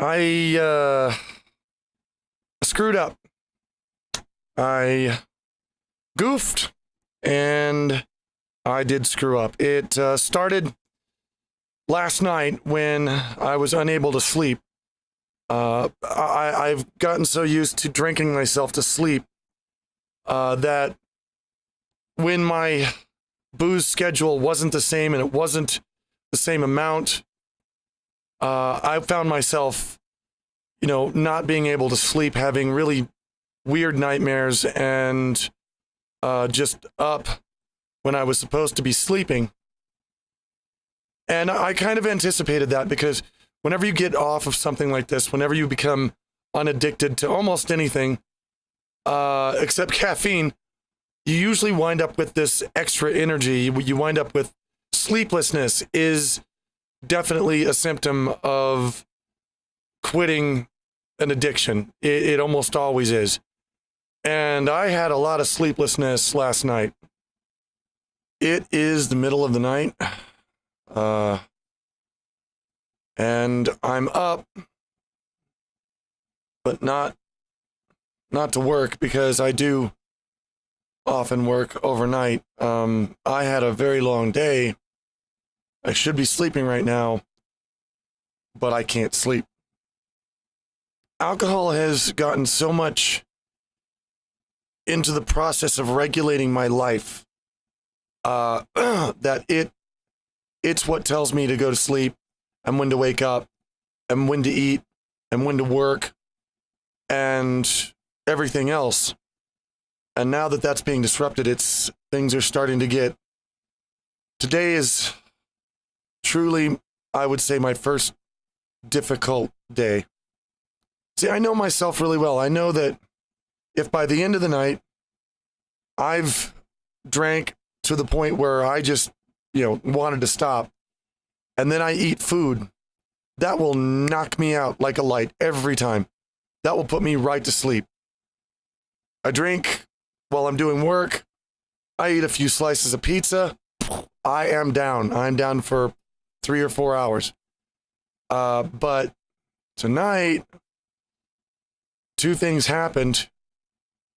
I screwed up. I goofed, and I did screw up. It started last night when I was unable to sleep. I've gotten so used to drinking myself to sleep that when my booze schedule wasn't the same and it wasn't the same amount, I found myself, not being able to sleep, having really weird nightmares, and just up when I was supposed to be sleeping. And I kind of anticipated that because whenever you get off of something like this, whenever you become unaddicted to almost anything except caffeine, you usually wind up with this extra energy. You wind up with sleeplessness is definitely a symptom of quitting an addiction. It almost always is. And I had a lot of sleeplessness last night. It is the middle of the night. And I'm up, but not to work because I do often work overnight. I had a very long day. I should be sleeping right now, but I can't sleep. Alcohol has gotten so much into the process of regulating my life that it's what tells me to go to sleep and when to wake up and when to eat and when to work and everything else. And now that that's being disrupted, things are starting to get. Today is truly, I would say, my first difficult day. See, I know myself really well. I know that if by the end of the night I've drank to the point where I just, wanted to stop, and then I eat food, that will knock me out like a light every time. That will put me right to sleep. I drink while I'm doing work. I eat a few slices of pizza. I am down. I'm down for 3 or 4 hours. But tonight, two things happened.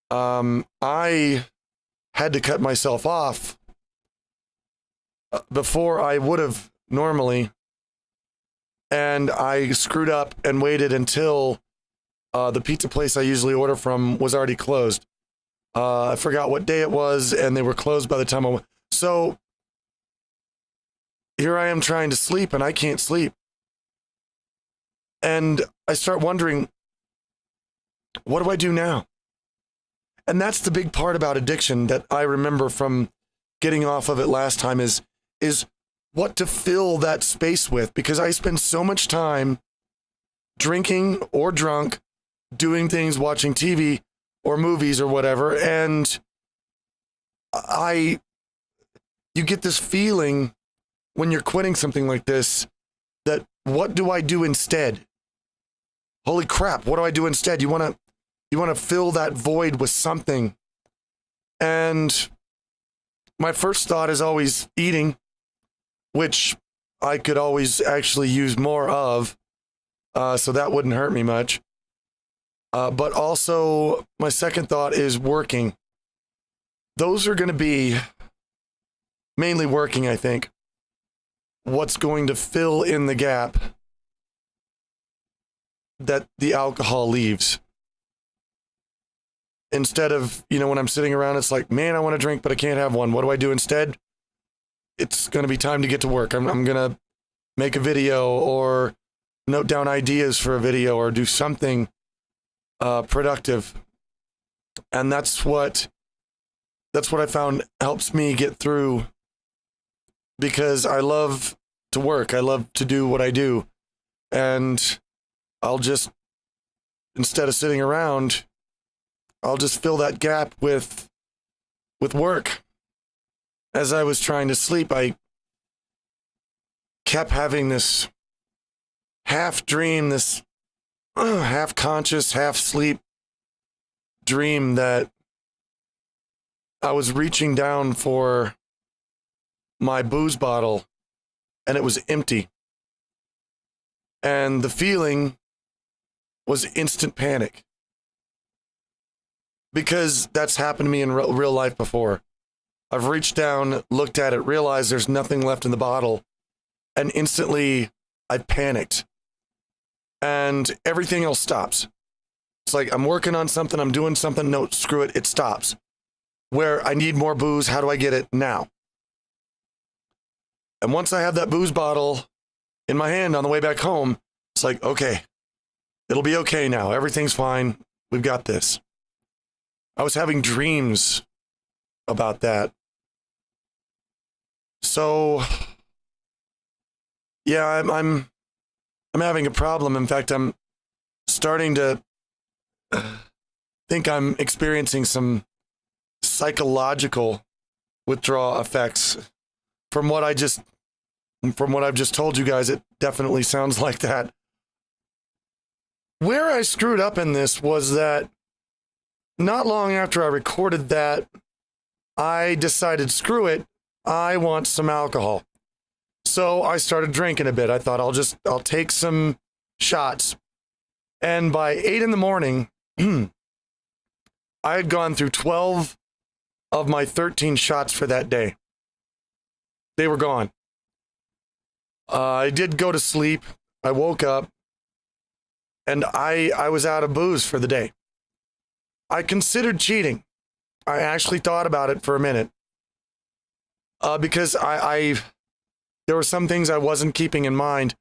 I had to cut myself off before I would have normally, and I screwed up and waited until the pizza place I usually order from was already closed. I forgot what day it was, and they were closed by the time I went. So here I am trying to sleep, and I can't sleep. And I start wondering, what do I do now? And that's the big part about addiction that I remember from getting off of it last time is what to fill that space with, because I spend so much time drinking or drunk, doing things, watching TV or movies or whatever, and you get this feeling when you're quitting something like this that what do I do instead? Holy crap, what do I do instead? You want to fill that void with something. And my first thought is always eating, which I could always actually use more of, so that wouldn't hurt me much. But also, my second thought is working. Those are going to be mainly working, I think. What's going to fill in the gap that the alcohol leaves. Instead of, when I'm sitting around, it's like, man, I want to drink, but I can't have one. What do I do instead? It's going to be time to get to work. I'm going to make a video or note down ideas for a video or do something productive. And that's what I found helps me get through, because I love to work. I love to do what I do. And I'll just, instead of sitting around, I'll just fill that gap with work. As I was trying to sleep, I kept having this half dream, this half conscious, half sleep dream that I was reaching down for my booze bottle and it was empty. And the feeling was instant panic. Because that's happened to me in real life before. I've reached down, looked at it, realized there's nothing left in the bottle, and instantly I panicked. And everything else stops. It's like I'm working on something, I'm doing something, no, screw it, it stops. Where I need more booze, how do I get it now? And once I have that booze bottle in my hand on the way back home, it's like, okay, it'll be okay now. Everything's fine. We've got this. I was having dreams about that. So, yeah, I'm having a problem. In fact, I'm starting to think I'm experiencing some psychological withdrawal effects. From what I've just told you guys, it definitely sounds like that. Where I screwed up in this was that not long after I recorded that, I decided, screw it, I want some alcohol. So I started drinking a bit. I thought I'll take some shots. And by 8 a.m, I had gone through 12 of my 13 shots for that day. They were gone. I did go to sleep. I woke up and I was out of booze for the day. I considered cheating. I actually thought about it for a minute. Because there were some things I wasn't keeping in mind.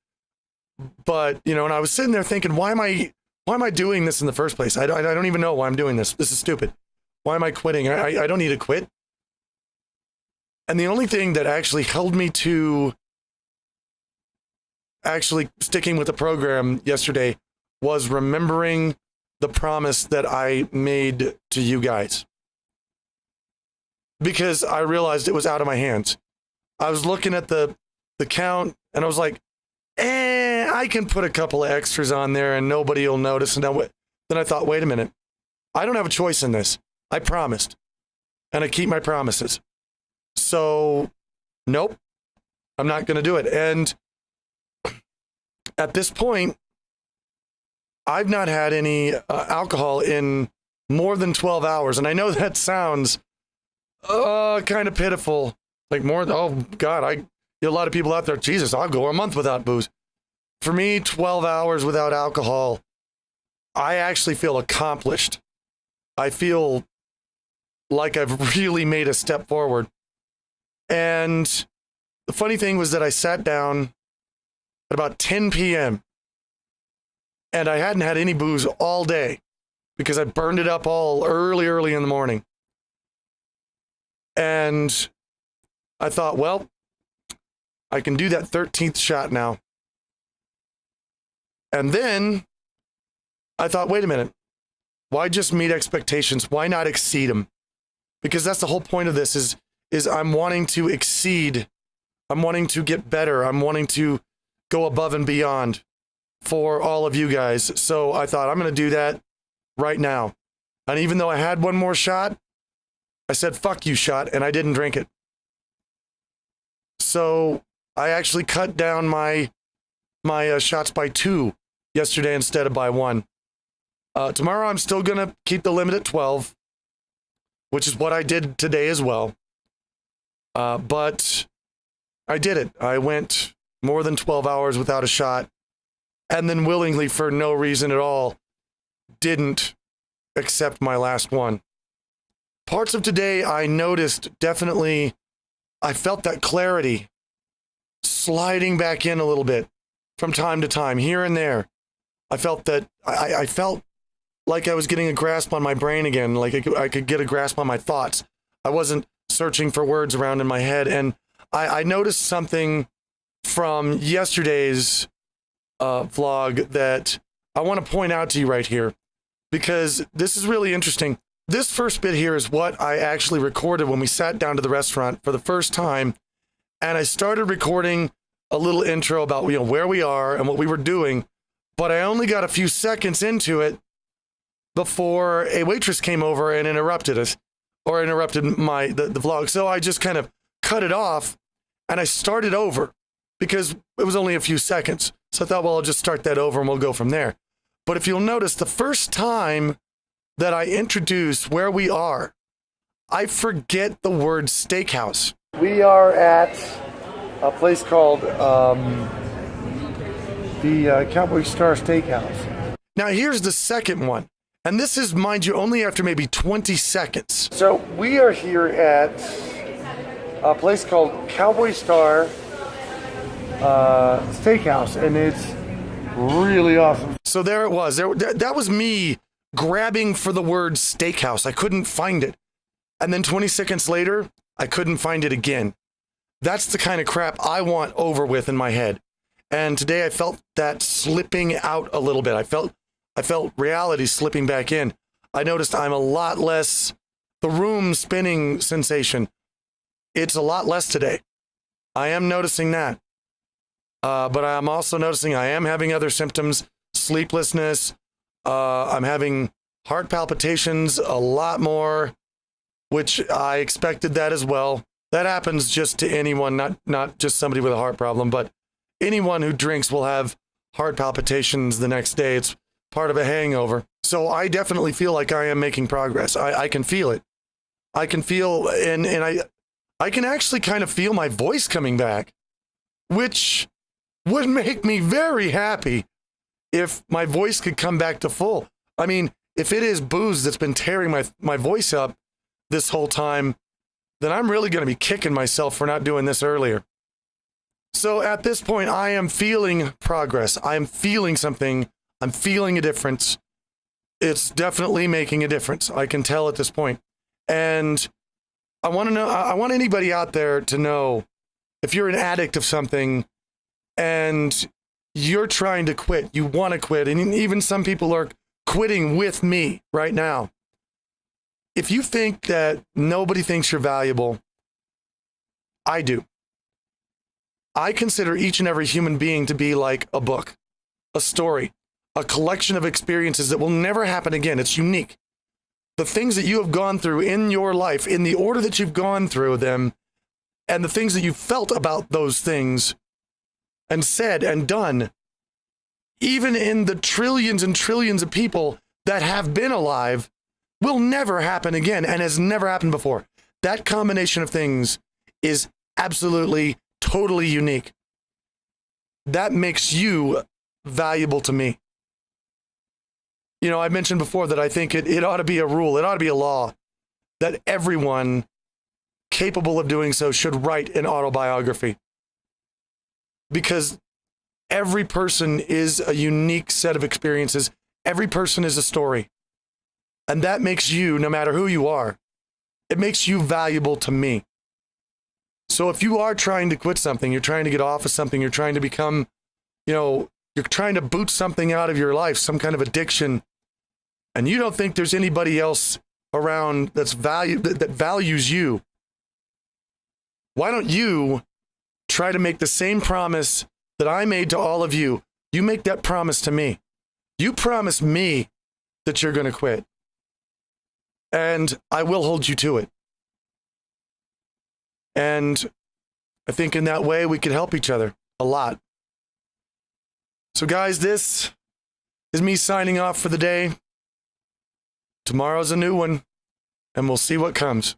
But, and I was sitting there thinking, why am I doing this in the first place? I don't even know why I'm doing this. This is stupid. Why am I quitting? I don't need to quit. And the only thing that actually held me to actually sticking with the program yesterday was remembering the promise that I made to you guys. Because I realized it was out of my hands. I was looking at the count and I was like, I can put a couple of extras on there and nobody will notice. And then I thought, wait a minute. I don't have a choice in this. I promised. And I keep my promises. So, nope. I'm not going to do it. And at this point, I've not had any alcohol in more than 12 hours. And I know that sounds kind of pitiful. Like oh God, a lot of people out there, Jesus, I'll go a month without booze. For me, 12 hours without alcohol, I actually feel accomplished. I feel like I've really made a step forward. And the funny thing was that I sat down at about 10 p.m. and I hadn't had any booze all day because I burned it up all early in the morning. And I thought, well, I can do that 13th shot now. And then I thought, wait a minute. Why just meet expectations? Why not exceed them? Because that's the whole point of this is I'm wanting to exceed. I'm wanting to get better. I'm wanting to go above and beyond for all of you guys. So I thought I'm going to do that right now. And even though I had one more shot, I said, fuck you, shot, and I didn't drink it. So I actually cut down my shots by 2 yesterday instead of by 1. Tomorrow I'm still going to keep the limit at 12, which is what I did today as well. But I did it. I went more than 12 hours without a shot, and then willingly, for no reason at all, didn't accept my last one. Parts of today I noticed definitely, I felt that clarity sliding back in a little bit from time to time, here and there. I felt that, I felt like I was getting a grasp on my brain again, like I could get a grasp on my thoughts. I wasn't searching for words around in my head. And I noticed something from yesterday's vlog that I want to point out to you right here, because this is really interesting. This first bit here is what I actually recorded when we sat down to the restaurant for the first time. And I started recording a little intro about, where we are and what we were doing. But I only got a few seconds into it before a waitress came over and interrupted us, or interrupted the vlog. So I just kind of cut it off and I started over because it was only a few seconds. So I thought, well, I'll just start that over and we'll go from there. But if you'll notice, the first time that I introduce where we are, I forget the word steakhouse. We are at a place called the Cowboy Star Steakhouse. Now here's the second one. And this is, mind you, only after maybe 20 seconds. So we are here at a place called Cowboy Star Steakhouse, and it's really awesome. So there it was. That was me grabbing for the word steakhouse. I couldn't find it. And then 20 seconds later, I couldn't find it again. That's the kind of crap I want over with in my head. And today I felt that slipping out a little bit. I felt reality slipping back in. I noticed I'm a lot less, the room spinning sensation, it's a lot less today. I am noticing that. But I'm also noticing I am having other symptoms, sleeplessness. I'm having heart palpitations a lot more, which I expected that as well. That happens just to anyone, not just somebody with a heart problem, but anyone who drinks will have heart palpitations the next day. It's part of a hangover. So I definitely feel like I am making progress. I can feel it. I can feel, and I can actually kind of feel my voice coming back, which would make me very happy if my voice could come back to full. I mean, if it is booze that's been tearing my voice up this whole time, then I'm really going to be kicking myself for not doing this earlier. So at this point, I am feeling progress. I am feeling something. I'm feeling a difference. It's definitely making a difference. I can tell at this point. And I want anybody out there to know, if you're an addict of something and you're trying to quit, you want to quit, and even some people are quitting with me right now. If you think that nobody thinks you're valuable, I do. I consider each and every human being to be like a book, a story, a collection of experiences that will never happen again. It's unique. The things that you have gone through in your life, in the order that you've gone through them, and the things that you felt about those things and said and done, even in the trillions and trillions of people that have been alive, will never happen again and has never happened before. That combination of things is absolutely, totally unique. That makes you valuable to me. You know, I mentioned before that I think it ought to be a rule, it ought to be a law, that everyone capable of doing so should write an autobiography. Because every person is a unique set of experiences. Every person is a story. And that makes you, no matter who you are, it makes you valuable to me. So if you are trying to quit something, you're trying to get off of something, you're trying to become, you're trying to boot something out of your life, some kind of addiction, and you don't think there's anybody else around that values you, why don't you try to make the same promise that I made to all of you? You make that promise to me. You promise me that you're going to quit. And I will hold you to it. And I think in that way we could help each other a lot. So guys, this is me signing off for the day. Tomorrow's a new one, and we'll see what comes.